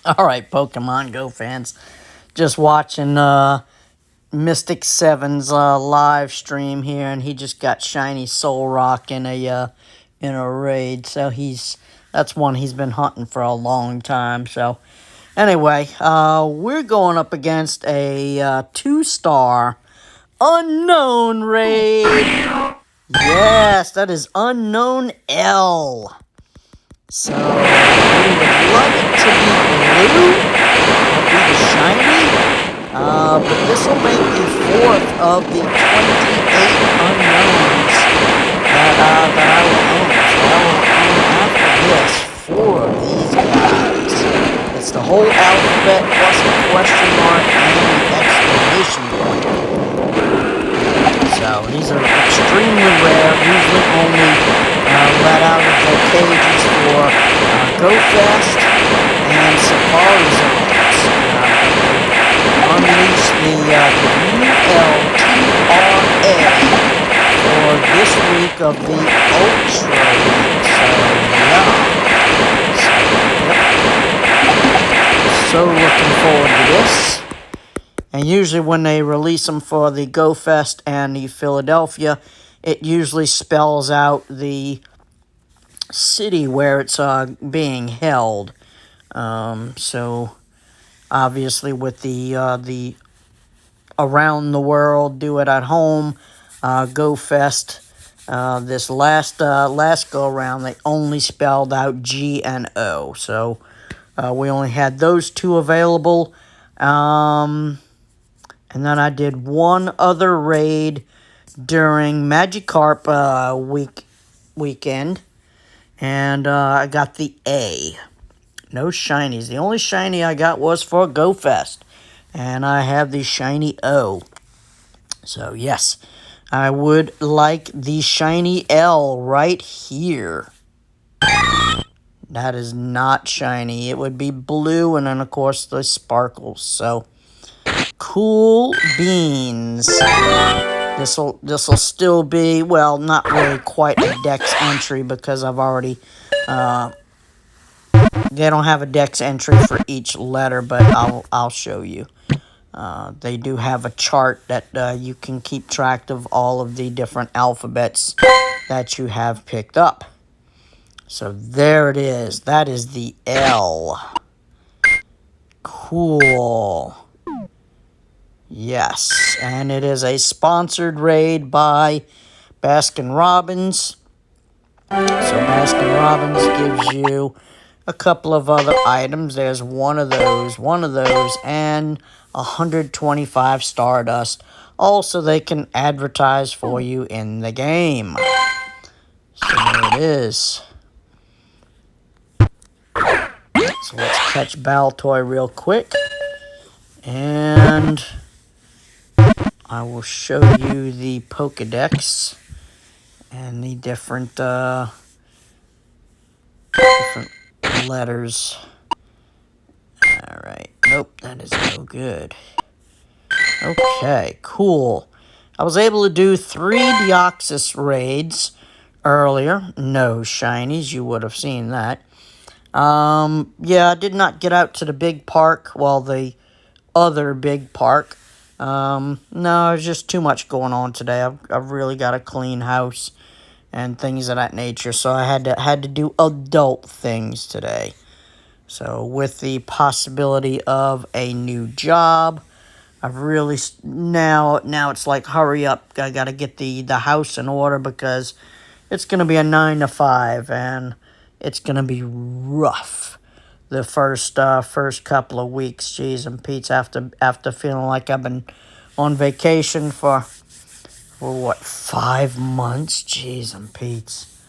All right, Pokemon Go fans, just watching Mystic Seven's live stream here, and he just got shiny Soul Rock in a raid. So that's one he's been hunting for a long time. So anyway, we're going up against a 2-star unknown raid. Yes, that is Unknown L. So we would love it to be blue, or be the shiny, but this will make the 4th of the 28 unknowns that I will own. So I will own after this 4 of these guys. It's the whole alphabet plus a question mark and an exclamation point. So these are extremely rare, usually only let out of their cages for Go Fest and Safari Zones. Unleash the ULTRA for this week of the Ultra Week. So, yeah. So looking forward to this. And usually when they release them for the Go Fest and the Philadelphia, it usually spells out the city where it's being held. So obviously with the around the world, do it at home, Go Fest, this last go around, they only spelled out G and O. So we only had those 2 available. And then I did one other raid during Magikarp weekend. And I got the A. No shinies. The only shiny I got was for Go Fest. And I have the shiny O. So, yes, I would like the shiny L right here. That is not shiny. It would be blue, and then, of course, the sparkles. So, cool beans. This'll still be, well, not really quite a dex entry because I've already, they don't have a dex entry for each letter, but I'll show you. They do have a chart that you can keep track of all of the different alphabets that you have picked up. So there it is. That is the L. Cool. Yes, and it is a sponsored raid by Baskin-Robbins. So Baskin-Robbins gives you a couple of other items. There's one of those, and 125 Stardust. Also, they can advertise for you in the game. So there it is. So let's catch Baltoy real quick. And I will show you the Pokedex and the different letters. Alright, nope, that is no good. Okay, cool. I was able to do 3 Deoxys raids earlier. No shinies, you would have seen that. Yeah, I did not get out to the big park, well, the other big park. No, there's just too much going on today. I've really got a clean house and things of that nature, so I had to do adult things today. So with the possibility of a new job, I've really now it's like hurry up. I got to get the house in order because it's going to be a 9 to 5 and it's going to be rough. The first couple of weeks, geez and Pete's, after feeling like I've been on vacation for what, 5 months, geez and Pete's.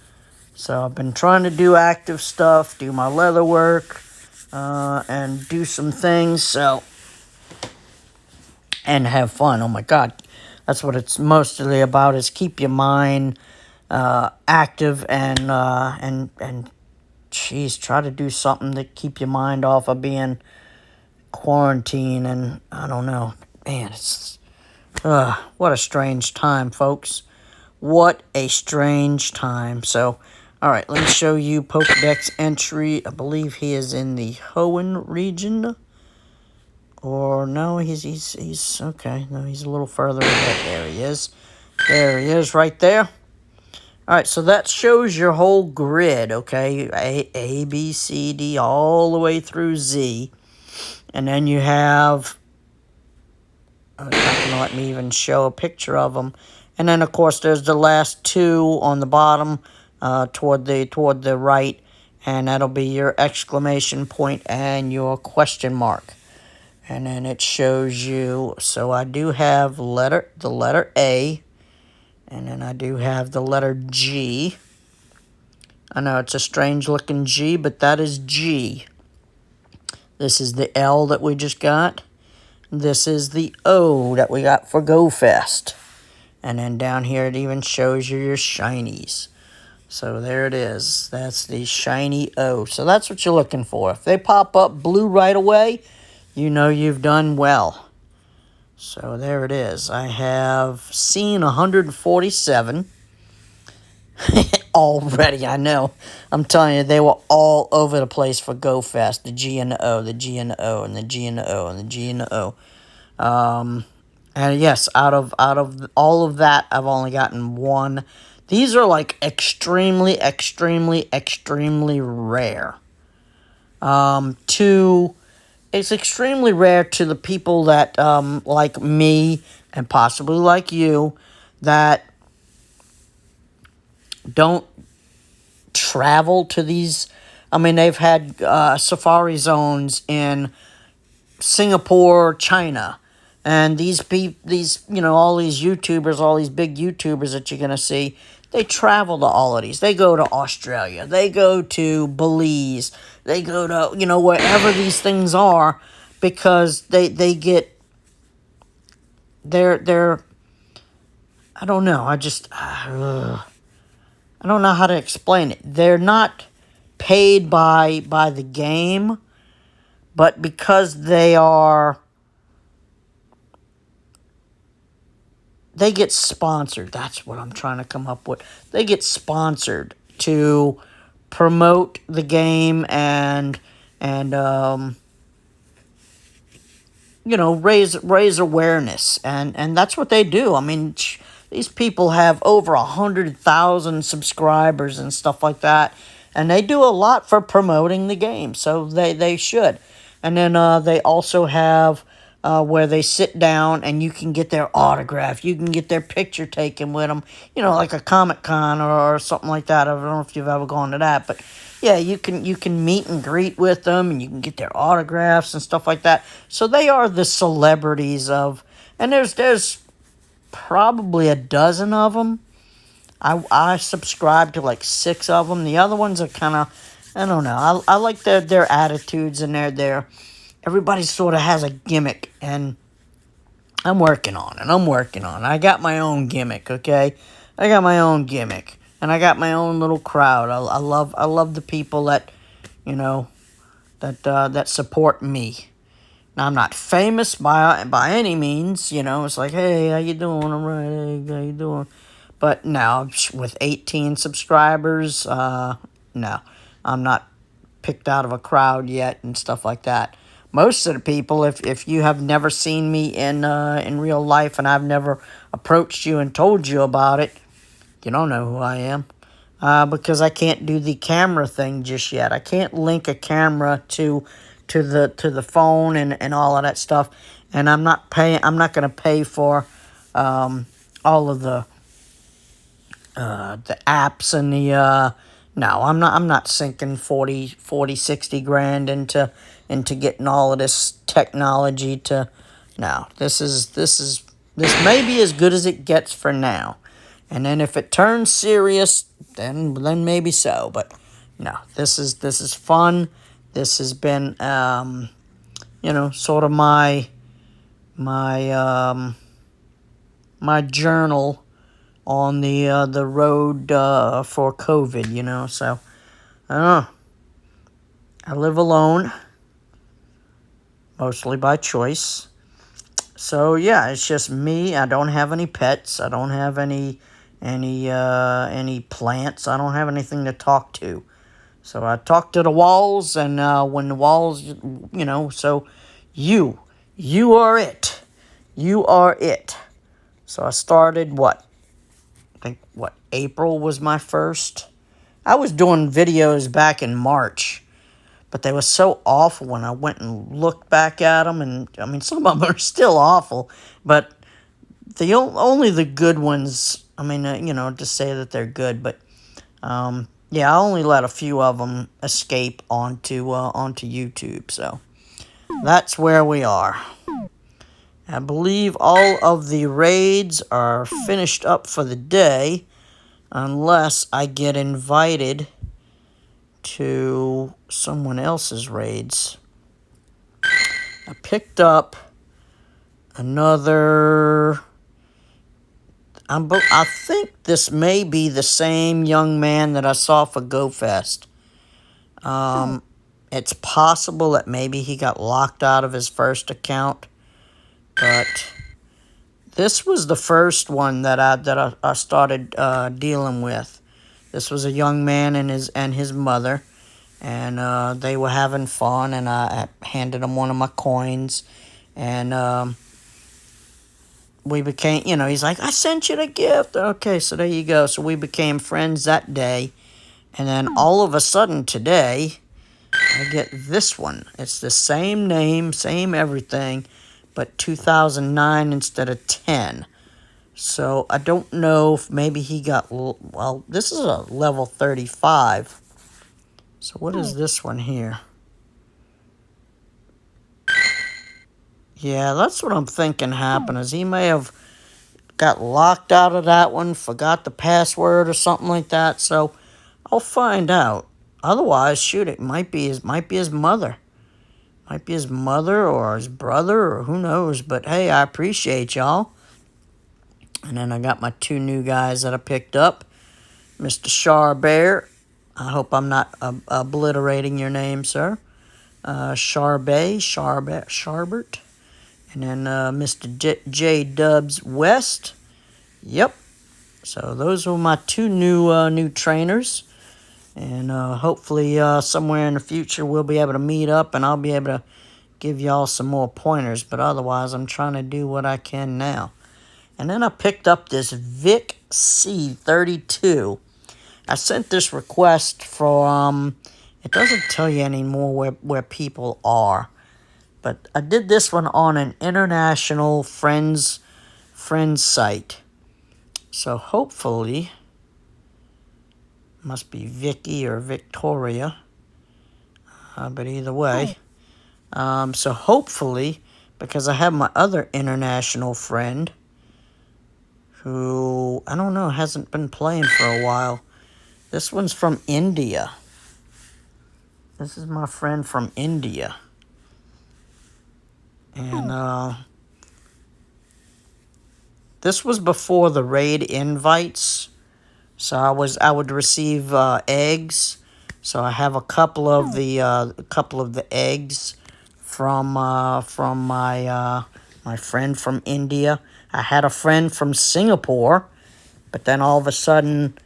So I've been trying to do active stuff, do my leather work, and do some things. So, and have fun. Oh my God, that's what it's mostly about, is keep your mind active and geez, try to do something to keep your mind off of being quarantined. And I don't know, man, it's what a strange time, folks. What a strange time. So All right, let me show you Pokedex entry. I believe he is in the Hoenn region. Or no, he's okay. No, he's a little further ahead. There he is. There he is, right there. All right, so that shows your whole grid, okay? A, B, C, D, all the way through Z. And then you have... Oh, it's not going to let me even show a picture of them. And then, of course, there's the last two on the bottom toward the right. And that'll be your exclamation point and your question mark. And then it shows you... So I do have the letter A. And then I do have the letter G. I know it's a strange-looking G, but that is G. This is the L that we just got. This is the O that we got for Go Fest. And then down here it even shows you your shinies. So there it is. That's the shiny O. So that's what you're looking for. If they pop up blue right away, you know you've done well. So there it is. I have seen 147 already. I know. I'm telling you, they were all over the place for Go Fest. The G and the O, the G and the O, and the G and the O, and the G and the O. And yes, out of all of that, I've only gotten one. These are like extremely rare. It's extremely rare to the people that like me and possibly like you that don't travel to these. I mean, they've had safari zones in Singapore, China, and these all these YouTubers, all these big YouTubers that you're gonna see, they travel to all of these. They go to Australia, they go to Belize, they go to wherever these things are, because they get they're I don't know. I don't know how to explain it. They're not paid by the game, but because they get sponsored. That's what I'm trying to come up with. They get sponsored to promote the game and raise awareness, and that's what they do. I mean, these people have over 100,000 subscribers and stuff like that, and they do a lot for promoting the game, so they should. And then they also have where they sit down and you can get their autograph, you can get their picture taken with them, like a Comic-Con or something like that. I don't know if you've ever gone to that, but yeah, you can meet and greet with them, and you can get their autographs and stuff like that. So they are the celebrities of, and there's probably a dozen of them. I subscribe to like 6 of them. The other ones are kind of, I don't know. I like their attitudes and their everybody sort of has a gimmick, and I'm working on it. I got my own gimmick, okay? I got my own gimmick. And I got my own little crowd. I love the people that, that support me. Now, I'm not famous by any means, It's like, hey, how you doing? I'm right. Hey, how you doing? But no, with 18 subscribers, no, I'm not picked out of a crowd yet and stuff like that. Most of the people, if you have never seen me in real life and I've never approached you and told you about it, you don't know who I am, because I can't do the camera thing just yet. I can't link a camera to the phone and all of that stuff, and I'm not going to pay for all of the apps and the no, I'm not sinking 40, 60 grand into getting all of this technology to. No, this may be as good as it gets for now. And then if it turns serious, then maybe so. But no, this is fun. This has been sort of my my journal on the road for COVID. So I don't know. I live alone, mostly by choice. So yeah, it's just me. I don't have any pets. I don't have any any plants. I don't have anything to talk to. So I talked to the walls, and when the walls, so you, you are it. You are it. So I started, April was my first. I was doing videos back in March, but they were so awful when I went and looked back at them. And, I mean, some of them are still awful, but only the good ones, I mean, to say that they're good, but yeah, I only let a few of them escape onto YouTube, so that's where we are. I believe all of the raids are finished up for the day, unless I get invited to someone else's raids. I picked up another... I think this may be the same young man that I saw for GoFest. It's possible that maybe he got locked out of his first account, but this was the first one that I started dealing with. This was a young man and his mother, and they were having fun, and I handed him one of my coins, and we became, he's like, I sent you the gift. Okay, so there you go. So we became friends that day, and then all of a sudden today, I get this one. It's the same name, same everything, but 2009 instead of 10. So I don't know if maybe he got... Well, this is a level 35. So what is this one here? Yeah, that's what I'm thinking happened, is he may have got locked out of that one, forgot the password or something like that. So I'll find out. Otherwise, shoot, it might be his mother. Might be his mother or his brother or who knows. But hey, I appreciate y'all. And then I got my two new guys that I picked up. Mr. Charbear. I hope I'm not obliterating your name, sir. Sharbert. And then Mr. J Dubs West. Yep. So those are my two new trainers. And hopefully somewhere in the future we'll be able to meet up and I'll be able to give y'all some more pointers. But otherwise, I'm trying to do what I can now. And then I picked up this Vic C32. I sent this request from... it doesn't tell you anymore where people are. But I did this one on an international friends site. So hopefully... must be Vicky or Victoria. But either way. So hopefully, because I have my other international friend, who, I don't know, hasn't been playing for a while. This one's from India. This is my friend from India. And this was before the raid invites. So I would receive eggs. So I have a couple of the eggs from my friend from India. I had a friend from Singapore, but then all of a sudden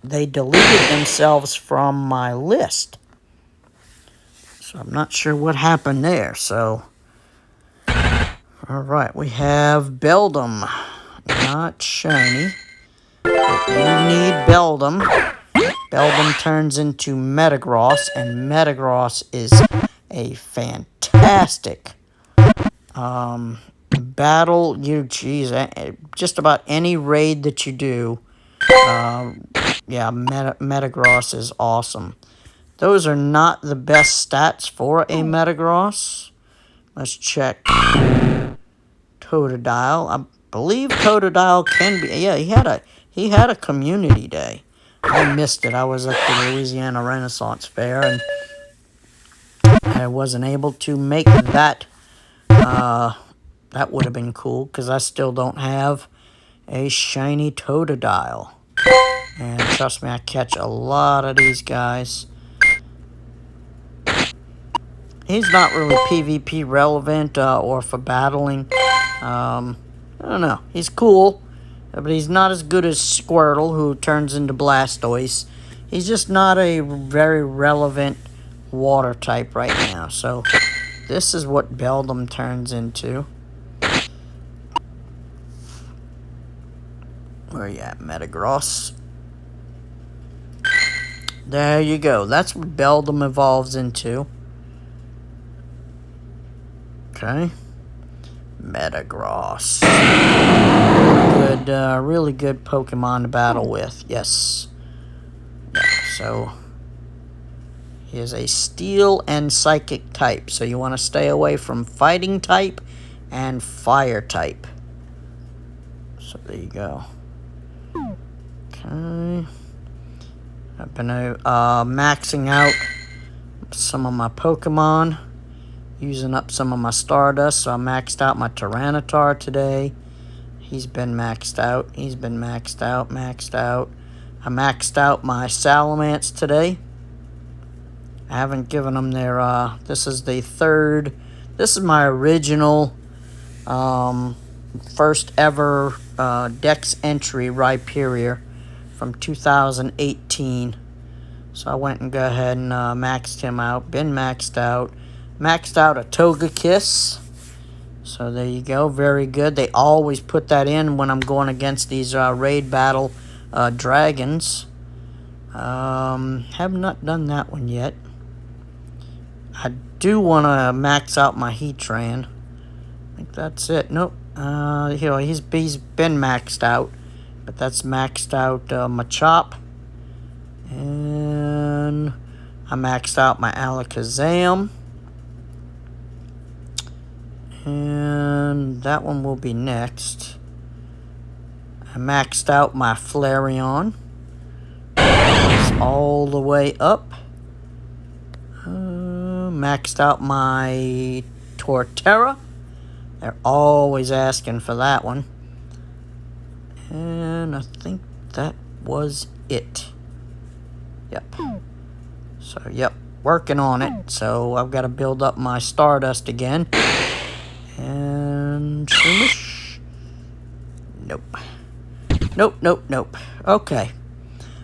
they deleted themselves from my list. So I'm not sure what happened there. So all right, we have Beldum, not shiny. But you need Beldum. Beldum turns into Metagross, and Metagross is a fantastic battle. Just about any raid that you do, yeah, Metagross is awesome. Those are not the best stats for a Metagross. Let's check Totodile. I believe Totodile can be... yeah, he had a community day. I missed it. I was at the Louisiana Renaissance Fair, and I wasn't able to make that. That would have been cool, because I still don't have a shiny Totodile. And trust me, I catch a lot of these guys. He's not really PvP relevant or for battling. I don't know. He's cool. But he's not as good as Squirtle, who turns into Blastoise. He's just not a very relevant water type right now. So this is what Beldum turns into. Where you at, Metagross? There you go. That's what Beldum evolves into. Okay. Metagross. Really good Pokemon to battle with. Yes. Yeah, so he is a Steel and Psychic type. So you want to stay away from Fighting type and Fire type. So there you go. Okay. I've been maxing out some of my Pokemon, using up some of my Stardust. So I maxed out my Tyranitar today. He's been maxed out. He's been maxed out, maxed out. I maxed out my Salamence today. I haven't given them their, this is the third, this is my original, first ever Dex entry, Rhyperior, from 2018. So I went and go ahead and maxed him out. Been maxed out. Maxed out a Togekiss. So there you go. Very good. They always put that in when I'm going against these raid battle dragons. Have not done that one yet. I do want to max out my Heatran. I think that's it. Nope. He's been maxed out. But that's maxed out Machop. And I maxed out my Alakazam. And that one will be next. I maxed out my Flareon. It's all the way up. Maxed out my Torterra. They're always asking for that one. And I think that was it. Yep. So, yep. Working on it. So, I've got to build up my Stardust again. And... Shroomish? Nope. Nope. Okay.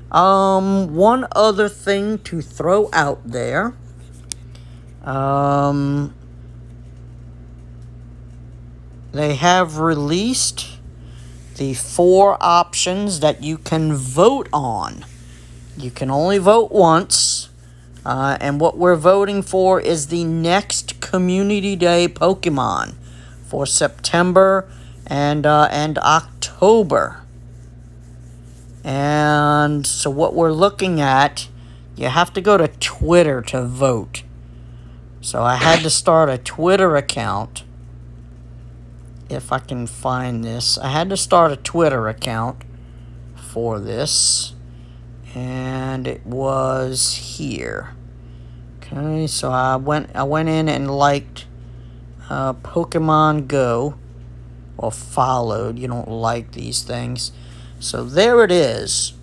One other thing to throw out there. They have released the 4 options that you can vote on. You can only vote once. And what we're voting for is the next Community Day Pokemon for September and October. And so what we're looking at, you have to go to Twitter to vote. So I had to start a Twitter account. If I can find this. I had to start a Twitter account for this. And it was here. Okay, so I went in and liked Pokemon Go. Or followed. You don't like these things. So there it is.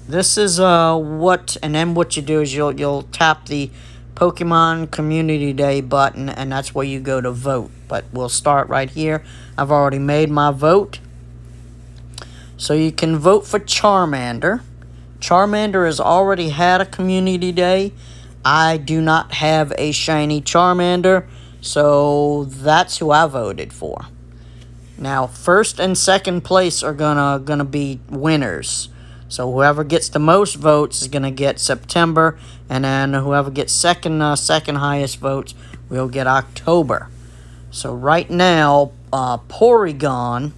This is what, and then what you do is you'll tap the Pokemon Community Day button, and that's where you go to vote. But we'll start right here. I've already made my vote. So you can vote for Charmander. Charmander has already had a Community Day. I do not have a shiny Charmander, so that's who I voted for. Now, first and second place are gonna be winners. So whoever gets the most votes is gonna get September, and then whoever gets second highest votes will get October. So right now, Porygon,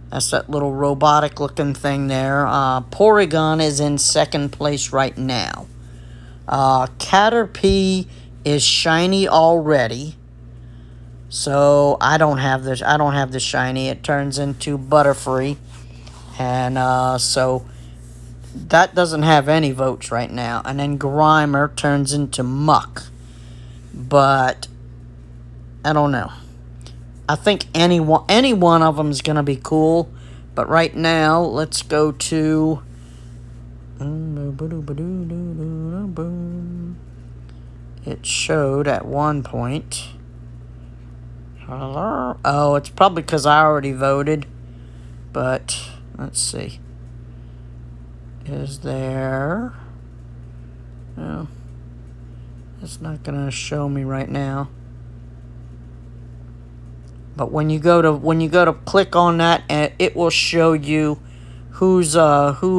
that's that little robotic looking thing there. Porygon is in second place right now. Caterpie is shiny already. So I don't have this. I don't have the shiny. It turns into Butterfree, and so that doesn't have any votes right now. And then Grimer turns into Muck, but I don't know. I think any one of them is gonna be cool, but right now let's go to. It showed at one point. Oh, it's probably because I already voted. But let's see. Is there? No, it's not gonna show me right now. But when you go to click on that, it will show you who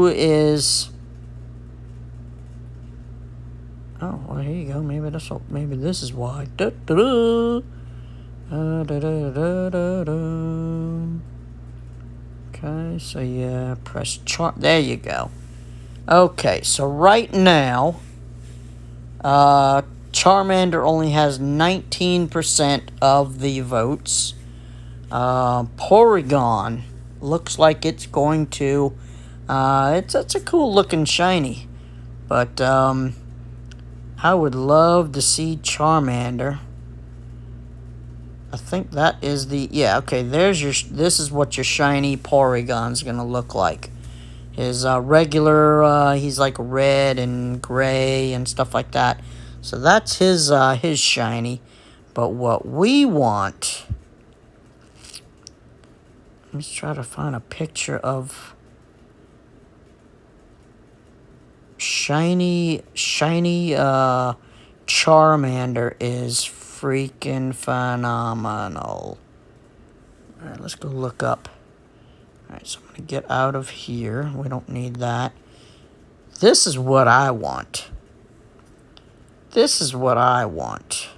is. Oh, well, here you go. Maybe this is why. Da, da, da. Da, da, da, da, da. Okay, so yeah, press chart. There you go. Okay, so right now, Charmander only has 19% of the votes. Porygon looks like it's going to. It's a cool looking shiny, but I would love to see Charmander. I think that is the, yeah, okay, this is what your shiny Porygon's gonna look like. His regular, he's like red and gray and stuff like that. So that's his shiny. But what we want, let's try to find a picture of shiny Charmander is freaking phenomenal. Alright, let's go look up. Alright, so I'm going to get out of here. We don't need that. This is what I want. This is what I want.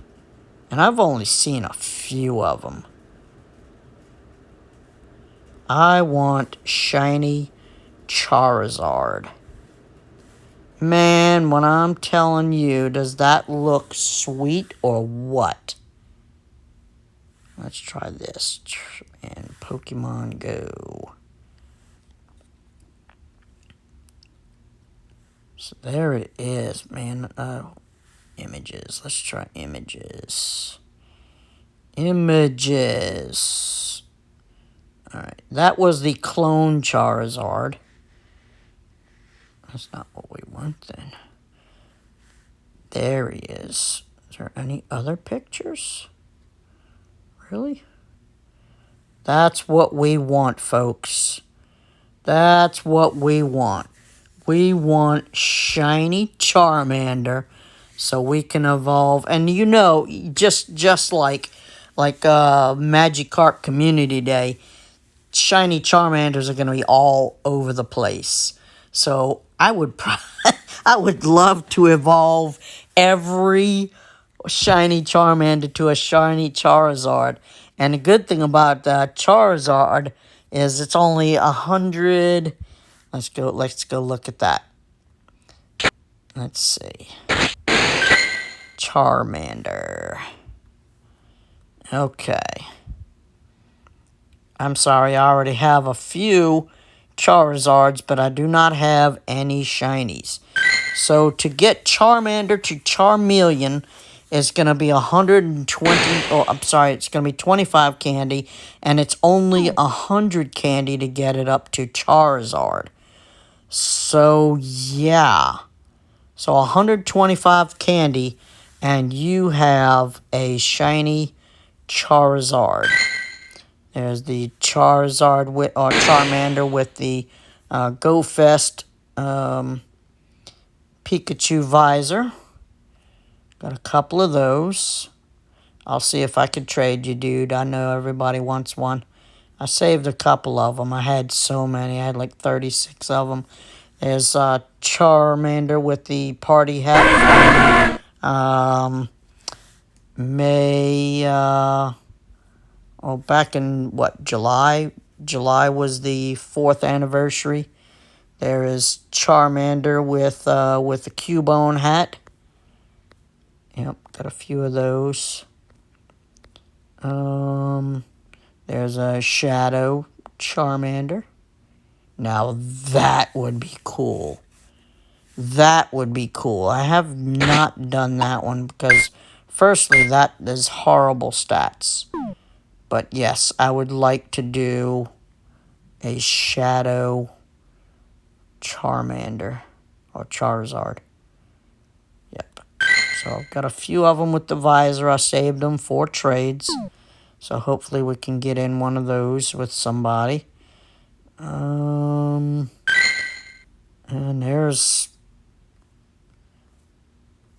And I've only seen a few of them. I want shiny Charizard. Man, when I'm telling you, does that look sweet or what? Let's try this. And Pokemon Go. So there it is, man. Images. Let's try images. Images. Alright, that was the clone Charizard. That's not what we want then. There he is. Is there any other pictures? Really? That's what we want, folks. That's what we want. We want shiny Charmander so we can evolve. And you know, just like Magikarp Community Day, shiny Charmanders are going to be all over the place. So I would I would love to evolve every shiny Charmander to a shiny Charizard. And the good thing about Charizard is it's only 100. Let's go look at that. Let's see. Charmander. Okay. I'm sorry, I already have a few Charizards, but I do not have any shinies. So to get Charmander to Charmeleon is going to be 120, oh, I'm sorry, it's going to be 25 candy, and it's only 100 candy to get it up to Charizard. So, yeah. So 125 candy, and you have a shiny Charizard. There's the Charizard or Charmander with the Go Fest Pikachu visor. Got a couple of those. I'll see if I can trade you, dude. I know everybody wants one. I saved a couple of them. I had so many. I had like 36 of them. There's Charmander with the party hat. Back in, what, July? July was the 4th anniversary. There is Charmander with a Cubone hat. Yep, got a few of those. There's a Shadow Charmander. Now that would be cool. That would be cool. I have not done that one because, firstly, that is horrible stats. But yes, I would like to do a Shadow Charmander or Charizard. Yep. So I've got a few of them with the visor. I saved them for trades. So hopefully we can get in one of those with somebody. And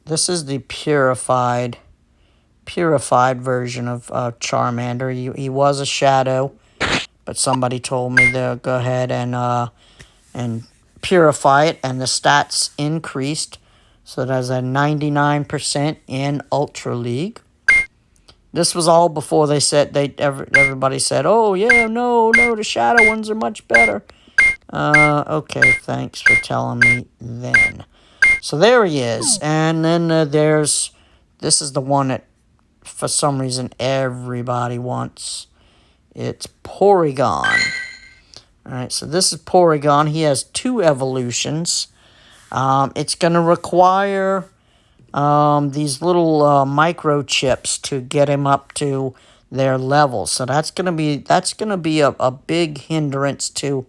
this is the purified version of Charmander. He was a shadow, but somebody told me to go ahead and purify it, and the stats increased. So there's a 99% in Ultra League. This was all before they said everybody said, "Oh yeah, no, the shadow ones are much better." Okay, thanks for telling me then. So there he is, and then this is the one that for some reason everybody wants. It's Porygon. Alright, so this is Porygon. He has 2 evolutions. It's going to require these little microchips to get him up to their level. So that's gonna be a big hindrance to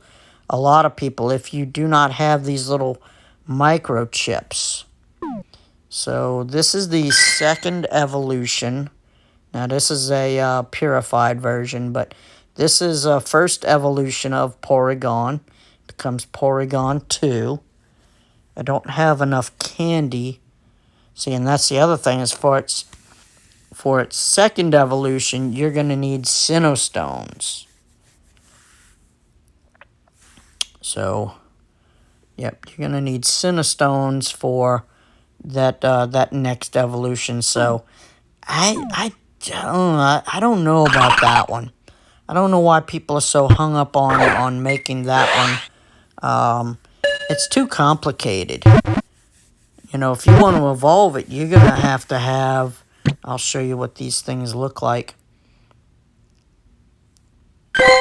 a lot of people if you do not have these little microchips. So this is the 2nd evolution. Now this is a purified version, but this is a 1st evolution of Porygon. Becomes Porygon 2. I don't have enough candy. See, and that's the other thing, is for its 2nd evolution, you're going to need Sinnoh-stones. So, yep, you're going to need Sinnoh-stones for that next evolution. So, I don't know about that one. I don't know why people are so hung up on making that one. It's too complicated. You know, if you want to evolve it, you're going to have... I'll show you what these things look like.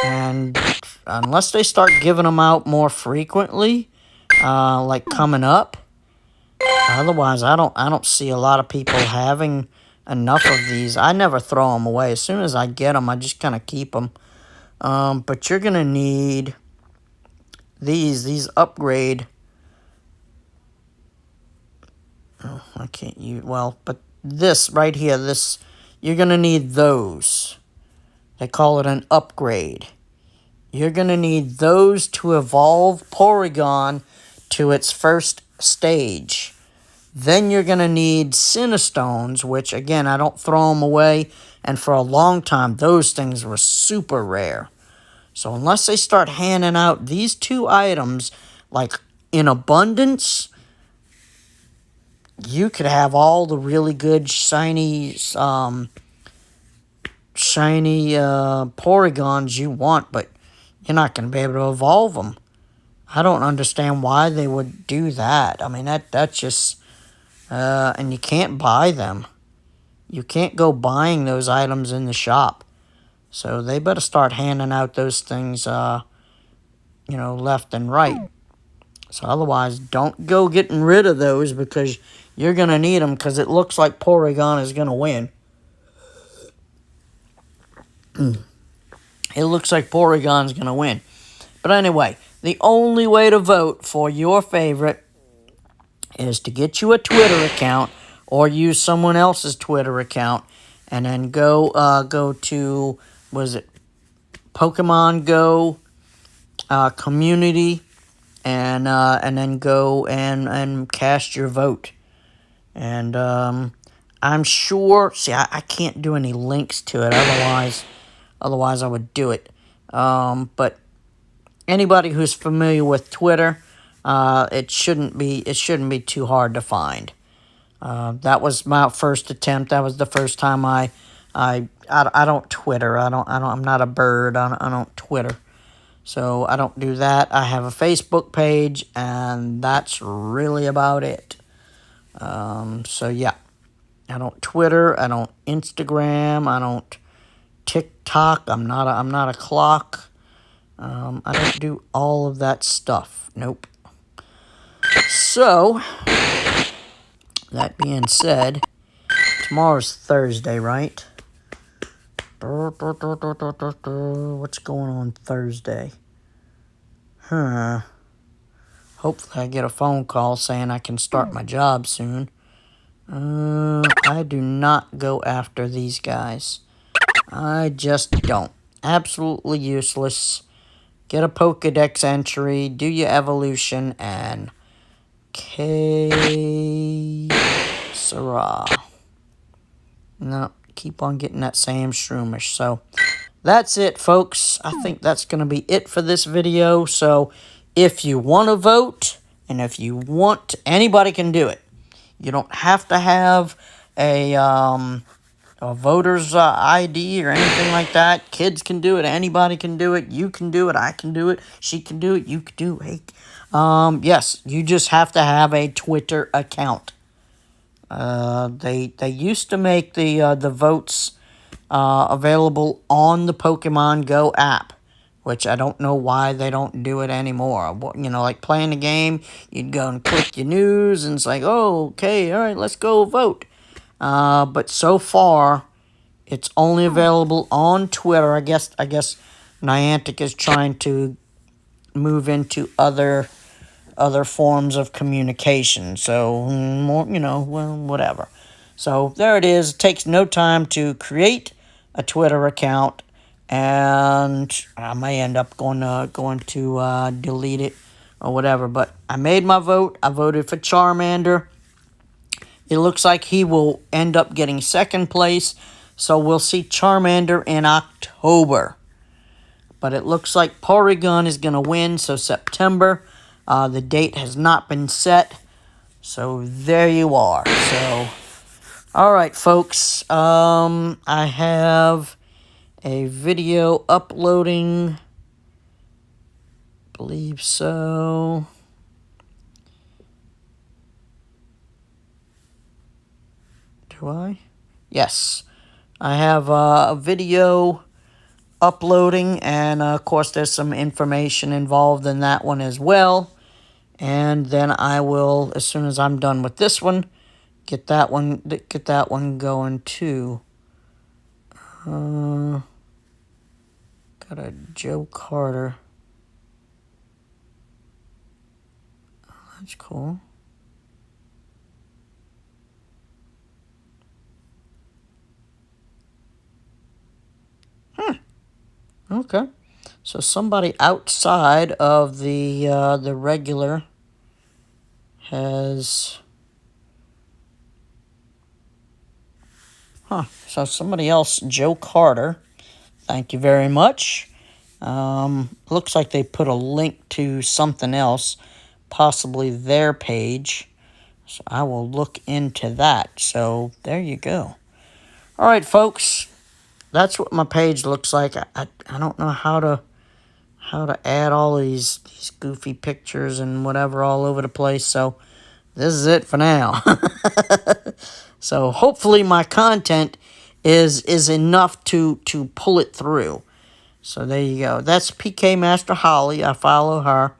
And unless they start giving them out more frequently, like coming up, otherwise I don't see a lot of people having enough of these. I never throw them away. As soon as I get them, I just kind of keep them. But you're going to need these upgrade... Oh, I can't use... Well, but this right here, you're going to need those. They call it an upgrade. You're going to need those to evolve Porygon to its 1st stage. Then you're going to need Sinnoh-stones, which, again, I don't throw them away. And for a long time, those things were super rare. So unless they start handing out these 2 items, like, in abundance... You could have all the really good shiny Porygons you want, but you're not going to be able to evolve them. I don't understand why they would do that. I mean, that's just... and you can't buy them. You can't go buying those items in the shop. So they better start handing out those things, left and right. So otherwise, don't go getting rid of those, because you're going to need them, because it looks like Porygon is going to win. It looks like Porygon's going to win. But anyway, the only way to vote for your favorite is to get you a Twitter account or use someone else's Twitter account, and then go to, was it Pokemon Go community, and then go and cast your vote. And I'm sure... See, I can't do any links to it, otherwise I would do it. But anybody who's familiar with Twitter, it shouldn't be too hard to find. That was my first attempt. That was the first time I don't Twitter. I'm not a bird. I don't Twitter. So I don't do that. I have a Facebook page, and that's really about it. So yeah, I don't Twitter. I don't Instagram. I don't TikTok. I'm not a clock. I don't do all of that stuff. Nope. So, that being said, tomorrow's Thursday, right? What's going on Thursday? Hopefully I get a phone call saying I can start my job soon. I do not go after these guys. I just don't. Absolutely useless. get a Pokedex entry, do your evolution, and Sarah. No, keep on getting that same Shroomish. So that's it, folks. I think that's going to be it for this video. So if you want to vote, and if you want, anybody can do it. You don't have to have a voter's ID or anything like that. Kids can do it. Anybody can do it. You can do it. I can do it. She can do it. You can do it. Yes, you just have to have a Twitter account. They used to make the votes available on the Pokemon Go app, which I don't know why they don't do it anymore. You know, like playing a game, you'd go and click your news, and it's like, oh, okay, all right, let's go vote. But so far, it's only available on Twitter. I guess Niantic is trying to move into other forms of communication. So, more, you know, well, whatever. So, there it is. It takes no time to create a Twitter account, and I may end up going to delete it or whatever. But I made my vote. I voted for Charmander. It looks like he will end up getting second place. So, we'll see Charmander in October. But it looks like Porygon is going to win, so September. The date has not been set, so there you are. So, all right, folks. I have a video uploading. I believe so. Do I? Yes. I have a video uploading, and of course there's some information involved in that one as well. And then I will, as soon as I'm done with this one, get that one going too. Got a Joe Carter. Oh, that's cool. Okay. So somebody outside of the regular has... So somebody else, Joe Carter. Thank you very much. Looks like they put a link to something else, possibly their page. So I will look into that. So there you go. All right, folks. That's what my page looks like. I don't know how to add all these goofy pictures and whatever all over the place. So this is it for now. So hopefully my content is enough to pull it through. So there you go. That's PK Master Holly. I follow her.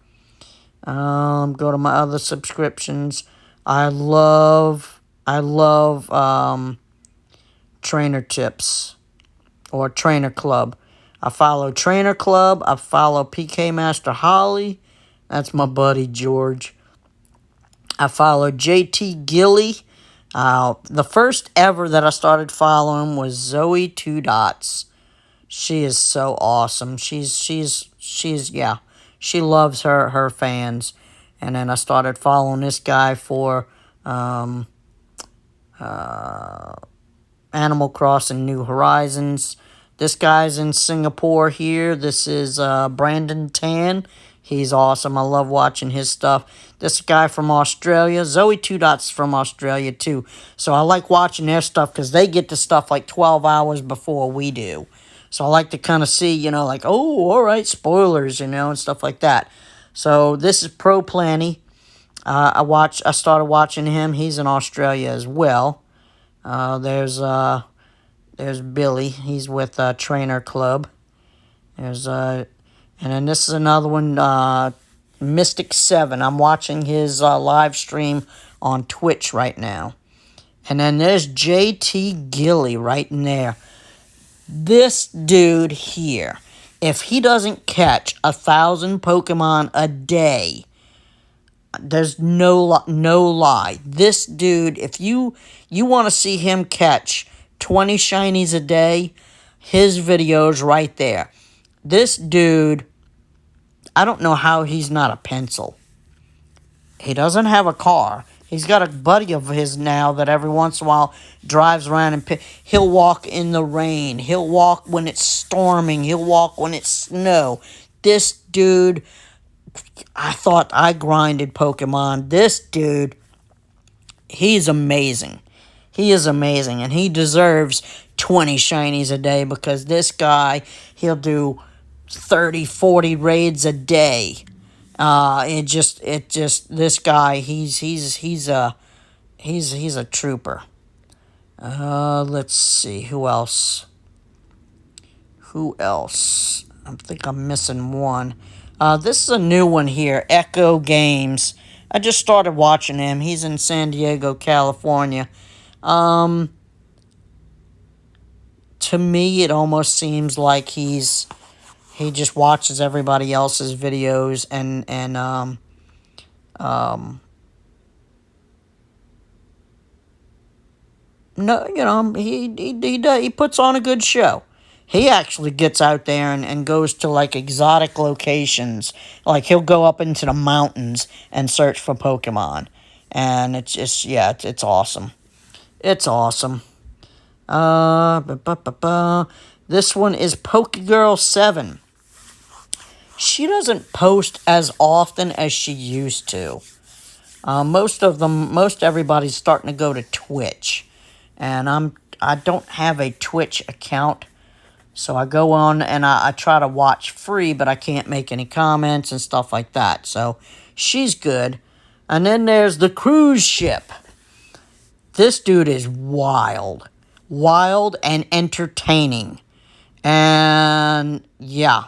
Go to my other subscriptions. I love Trainer Tips or Trainer Club. I follow Trainer Club. I follow PK Master Holly. That's my buddy George. I follow JT Gilly. The first ever that I started following was Zoe Two Dots. She is so awesome. She's yeah. She loves her fans. And then I started following this guy for Animal Crossing New Horizons. This guy's in Singapore here. This is Brandon Tan. He's awesome. I love watching his stuff. This guy from Australia. Zoe Two Dots from Australia too. So I like watching their stuff because they get the stuff like 12 hours before we do. So I like to kind of see, you know, like, oh, all right, spoilers, you know, and stuff like that. So this is Pro Planny. I started watching him. He's in Australia as well. There's Billy. He's with Trainer Club. There's and then this is another one, Mystic 7. I'm watching his live stream on Twitch right now. And then there's JT Gilly right in there. This dude here, if he doesn't catch 1,000 Pokemon a day, there's no lie. This dude, if you want to see him catch 20 shinies a day, his video's right there. This dude I don't know how he's not a pencil. He doesn't have a car. He's got a buddy of his now that every once in a while drives around and he'll walk in the rain. He'll walk when it's storming. He'll walk when it's snow. This dude, I thought I grinded Pokemon. This dude, he's amazing. He is amazing, and he deserves 20 shinies a day because this guy, he'll do 30, 40 raids a day. This guy, he's a trooper. Let's see, who else? I think I'm missing one. This is a new one here, Echo Games. I just started watching him. He's in San Diego, California. To me, it almost seems like he just watches everybody else's videos and no, he puts on a good show. He actually gets out there and goes to, like, exotic locations. Like, he'll go up into the mountains and search for Pokemon. And it's just, yeah, it's awesome. It's awesome. This one is Pokegirl7. She doesn't post as often as she used to. Most everybody's starting to go to Twitch. And I don't have a Twitch account. So I go on and I try to watch free, but I can't make any comments and stuff like that. So she's good. And then there's the cruise ship. This dude is wild. Wild and entertaining. And yeah,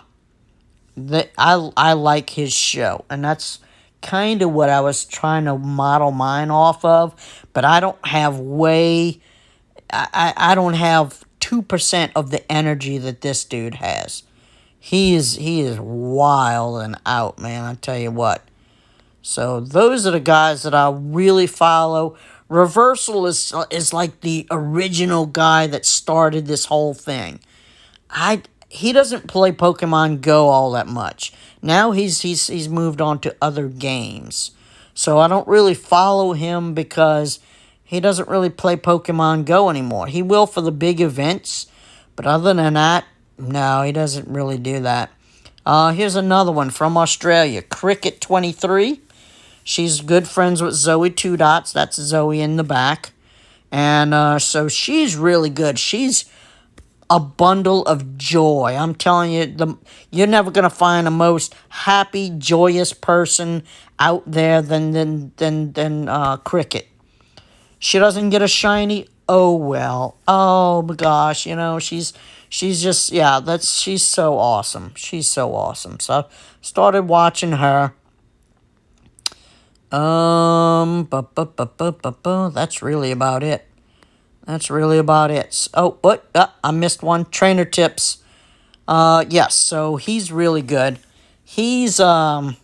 I like his show. And that's kind of what I was trying to model mine off of. But I don't have I don't have 2% of the energy that this dude has. He is wild and out, man, I tell you what. So those are the guys that I really follow. Reversal is like the original guy that started this whole thing. He doesn't play Pokemon Go all that much. Now he's moved on to other games. So I don't really follow him because he doesn't really play Pokemon Go anymore. He will for the big events, but other than that, no, he doesn't really do that. Here's another one from Australia, Cricket23. She's good friends with Zoe Two Dots. That's Zoe in the back. And so she's really good. She's a bundle of joy. I'm telling you, you're never going to find a most happy, joyous person out there than Cricket. She doesn't get a shiny. Oh well. Oh my gosh, she's just, yeah, she's so awesome. She's so awesome. So I started watching her. That's really about it. That's really about it. Oh, what? I missed one. Trainer tips. Yes, so he's really good. He's gotten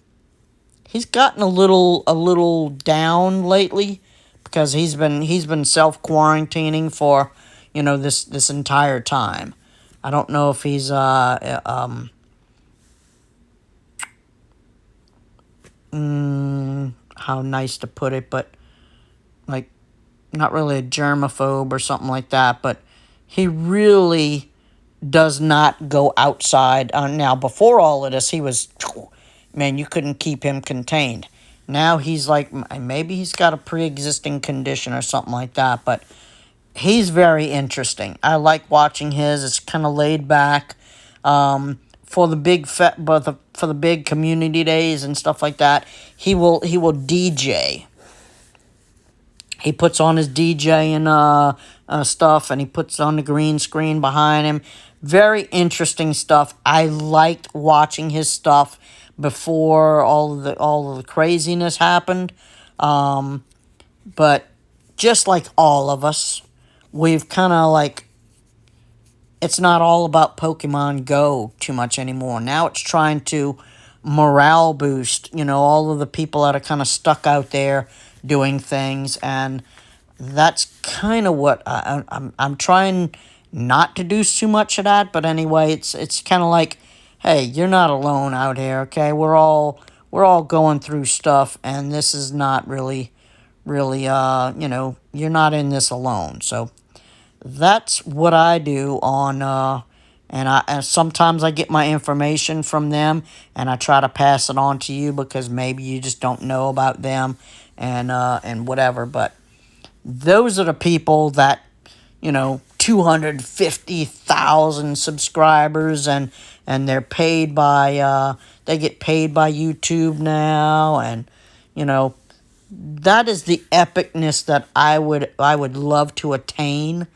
a little down lately because he's been self-quarantining for, this entire time. I don't know if he's how nice to put it, but like not really a germaphobe or something like that, but he really does not go outside. Now, before all of this, he was, man, you couldn't keep him contained. Now he's like, maybe he's got a pre-existing condition or something like that, but he's very interesting. I like watching his. It's kind of laid back. For the big for the big community days and stuff like that, he will DJ. He puts on his DJ and stuff, and he puts on the green screen behind him. Very interesting stuff. I liked watching his stuff before all of the craziness happened. But just like all of us, we've kind of like, it's not all about Pokemon Go too much anymore. Now it's trying to morale boost, all of the people that are kind of stuck out there doing things, and that's kind of what I'm trying not to do too much of that. But anyway, it's kind of like, hey, you're not alone out here, okay? We're all going through stuff, and this is not really, you're not in this alone. So that's what I do on, and sometimes I get my information from them, and I try to pass it on to you because maybe you just don't know about them, and whatever. But those are the people that, 250,000 subscribers, and they're paid by, they get paid by YouTube now, and, you know, that is the epicness that I would love to attain,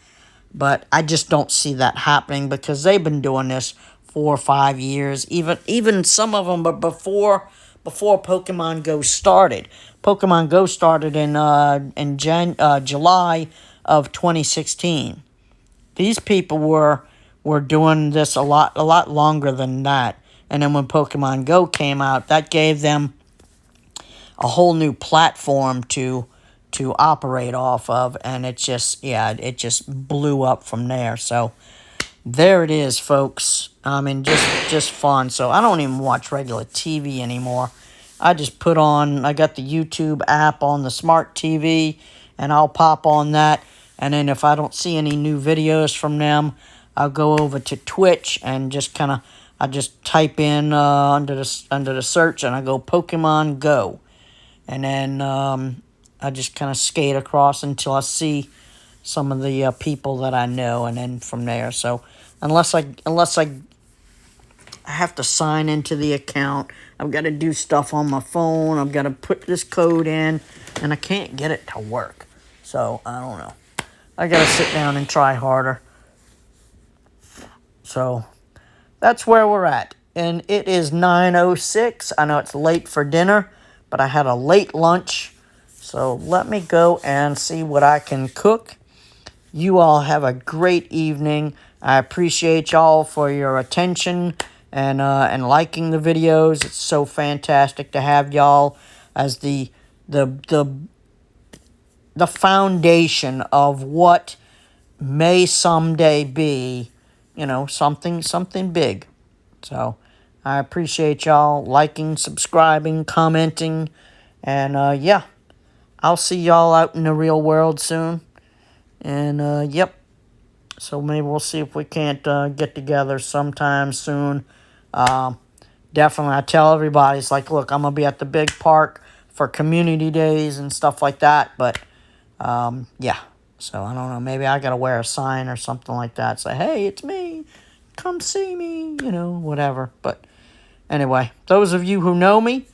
but I just don't see that happening because they've been doing this 4 or 5 years, even some of them, but before Pokemon Go started. Pokemon Go started in July of 2016. These people were doing this a lot longer than that. And then when Pokemon Go came out, that gave them a whole new platform to operate off of, and it just blew up from there. So there it is, folks. I mean, just fun. So I don't even watch regular TV anymore. I just I got the YouTube app on the smart TV, and I'll pop on that. And then if I don't see any new videos from them, I'll go over to Twitch and I just type in under the search, and I go Pokemon Go, and then I just kind of skate across until I see some of the people that I know, and then from there. So unless I have to sign into the account, I've got to do stuff on my phone. I've got to put this code in, and I can't get it to work. So I don't know. I got to sit down and try harder. So that's where we're at. And it is 9:06. I know it's late for dinner, but I had a late lunch. So let me go and see what I can cook. You all have a great evening. I appreciate y'all for your attention and liking the videos. It's so fantastic to have y'all as the foundation of what may someday be, something big. So I appreciate y'all liking, subscribing, commenting, and I'll see y'all out in the real world soon. And yep, so maybe we'll see if we can't get together sometime soon. Definitely, I tell everybody, it's like, look, I'm gonna be at the big park for community days and stuff like that. But yeah, so I don't know. Maybe I gotta wear a sign or something like that. Say, hey, it's me. Come see me. Whatever. But anyway, those of you who know me,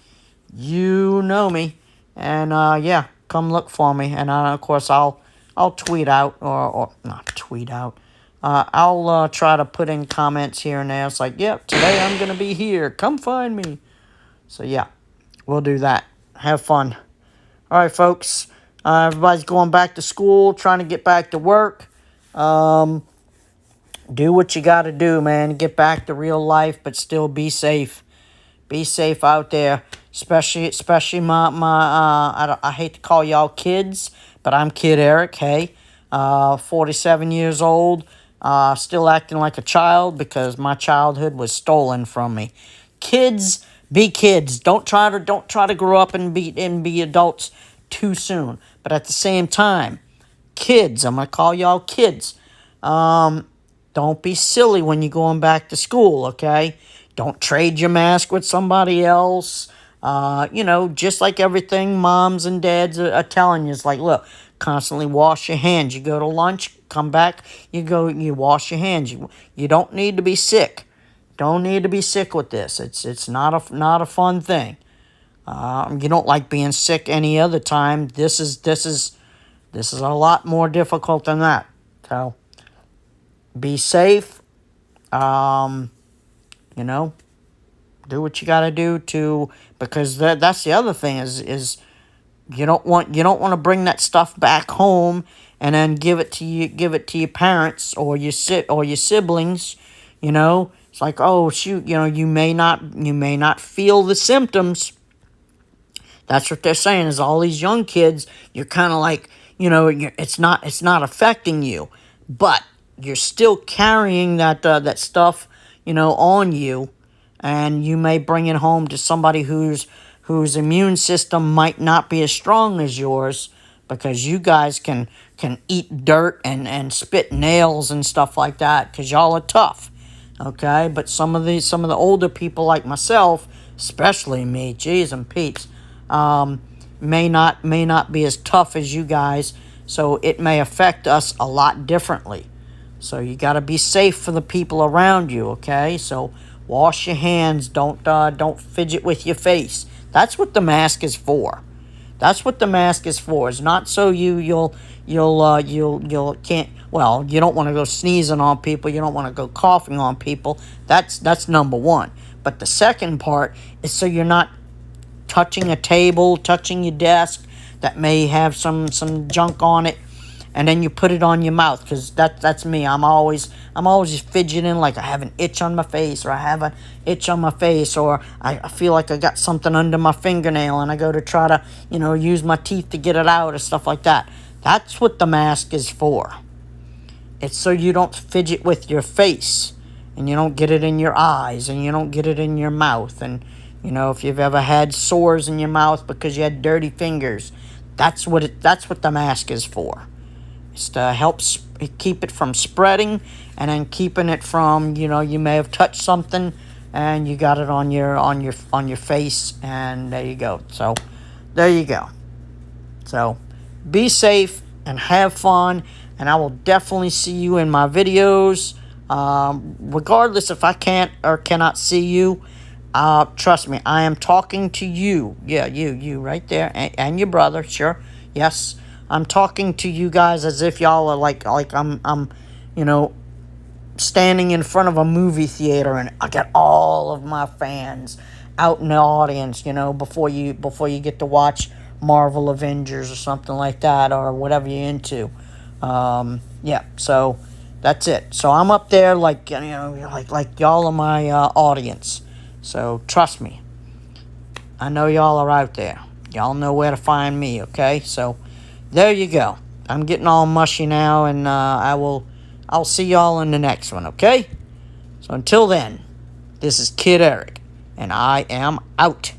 you know me, and yeah, come look for me. And of course, I'll tweet out or not tweet out. I'll try to put in comments here and there. It's like, yep, today I'm gonna be here. Come find me. So yeah, we'll do that. Have fun. All right, folks. Everybody's going back to school, trying to get back to work. Do what you got to do, man. Get back to real life, but still be safe. Be safe out there, especially I hate to call y'all kids, but I'm Kid Eric. Hey, 47 years old, still acting like a child because my childhood was stolen from me. Kids, be kids. Don't try to grow up and be adults too soon. But at the same time, kids, I'm gonna call y'all kids. Don't be silly when you're going back to school, okay? Don't trade your mask with somebody else. Just like everything moms and dads are telling you, it's like, look, constantly wash your hands. You go to lunch, come back, you wash your hands. You don't need to be sick. Don't need to be sick with this. It's not a fun thing. You don't like being sick any other time. This is a lot more difficult than that. So be safe. Do what you got to do because that's the other thing is you don't want to bring that stuff back home and then give it to your parents or your siblings. It's like, oh shoot, you may not feel the symptoms. That's what they're saying is all these young kids, you're kind of like, it's not affecting you, but you're still carrying that stuff, on you, and you may bring it home to somebody whose immune system might not be as strong as yours, because you guys can eat dirt and spit nails and stuff like that, because y'all are tough. Okay, but some of the older people like myself, especially me, jeez and Pete's, may not be as tough as you guys, so it may affect us a lot differently. So you got to be safe for the people around you, okay? So wash your hands. Don't fidget with your face. That's what the mask is for. That's what the mask is for. It's not so you'll can't. Well, you don't want to go sneezing on people. You don't want to go coughing on people. That's number one. But the second part is so you're not touching a table, touching your desk that may have some junk on it, and then you put it on your mouth, because that's me. I'm always just fidgeting, like I have an itch on my face, or I have an itch on my face, or I feel like I got something under my fingernail, and I go to try to use my teeth to get it out, or stuff like that. That's what the mask is for. It's so you don't fidget with your face, and you don't get it in your eyes, and you don't get it in your mouth. And if you've ever had sores in your mouth because you had dirty fingers, that's what the mask is for. It's to help keep it from spreading, and then keeping it from, you may have touched something and you got it on your face, and there you go. So there you go. So be safe and have fun, and I will definitely see you in my videos. Regardless if I can't or cannot see you, trust me, I am talking to you. Yeah, you right there, and your brother, sure. Yes, I'm talking to you guys as if y'all are like I'm standing in front of a movie theater, and I got all of my fans out in the audience, before you get to watch Marvel Avengers or something like that, or whatever you're into. Yeah, so that's it. So I'm up there like y'all are my audience. So trust me, I know y'all are out there. Y'all know where to find me, okay? So there you go. I'm getting all mushy now, and I'll see y'all in the next one, okay? So until then, this is Kid Eric, and I am out.